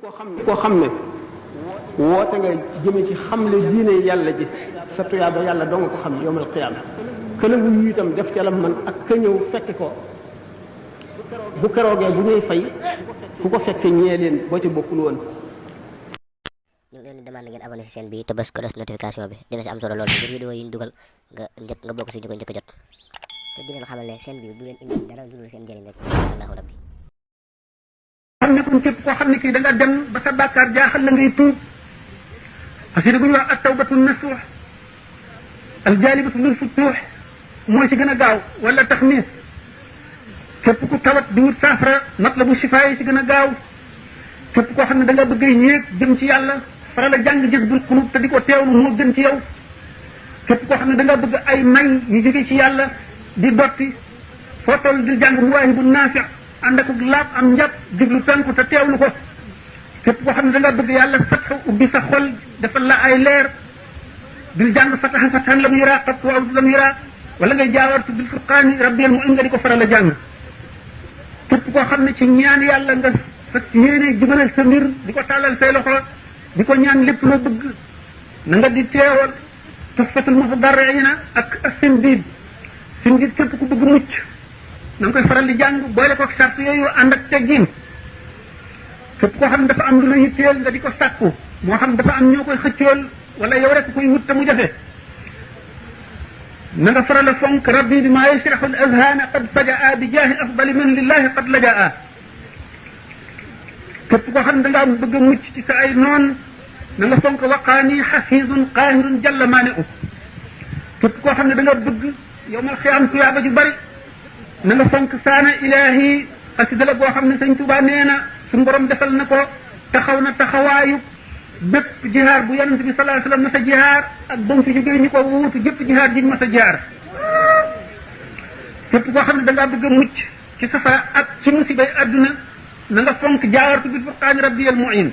koo xam ne woote nga jëme ci xamle diine yàlla ji sa tuyaaba yàlla doo nga ko xam yowmal qiyaama këla wuyu itam def ca la man ak ka ñëw fekk ko bu keroogee bu ñuy fay ku ko fekke ñee leen boo ci bokkul woon. ñu ngi leen di demande ngeen abonné ci chaîne bi te bës ko des notification bi dina ci am solo lool ngir vidéo yi ñu dugal nga bokk ci ñu ko njëkk a jot te di leen xamal ne chaîne bi du leen indi dara lu dul seen njëriñ rek Allahu rabbi. xam ne kon képp koo xam ne kii da nga dem ba sa bàkkaar jaaxal la ngay tuub xasida bu ñuy wax at-tawbatu nasuux al-jaalibatu lil futuux mooy ci gën a gaaw wala taxmiis képp ku tawat di wut saafara matlabu shifaa yi ci gën a gaaw képp koo xam ne da nga bëgg a yéeg jëm ci yàlla faral a jàng Jazbul Quluub te di ko teewlu moo gën ci yow képp koo xam ne da nga bëgg ay may yu jóge ci yàlla di dotti foo toll di jàng Mawaahibu Naafi' ànd ak laab am njàpp diglu tànku te teewlu ko képp koo xam ne da nga bëgg yàlla fatxa ubbi sa xol defal la ay leer di jàng fatahan fatahan lam yuraa qat wa lam yuraa wala ngay jaawartu bil furqaani rabbiyal mu'in nga di ko faral a jàng képp koo xam ne ci ñaan yàlla nga fas yéene jubalal sa mbir di ko tàllal say loxo di ko ñaan lépp loo bëgg na nga di teewal Tuhfatul Mutadarri'ina ak as-Sindiid Sindiid képp ku bëgg mucc na nga koy faral di jàng boole ko sart yooyu ànd ak teggin képp koo xam ne dafa am lu la yitteel nga di ko sàkku moo xam dafa am ñoo koy xëccool wala yow rek koy wut te mu jafe na nga faral a fonk rabbi bi maa yashrahu al-azhaana qad fajaa bi jaahi afdali man lillahi qad lajaa képp koo xam ne da ngaa bëgg a mucc ci sa ay noon na nga fonk waqaani xafiizun qaahirun jalla maani'u képp koo xam ne da nga bëgg yawmal qiyaama tuyaaba ju bari na nga fonk saana ilaahi xasida la boo xam ne sëñ Tuubaa nee na suñu borom defal na ko taxaw na taxawaayu bépp jihaar bu yonent bi sallallahu alayhi wasallam mas a jihaar ak ba mu fi jógee ñu ko wuutu jëpp jihaar jiñ mas a jihaar képp koo xam ne da ngaa bëgg a mucc ci safara ak ci musibay adduna na nga fonk jaawartu bil furqaani rabbiyal mu'in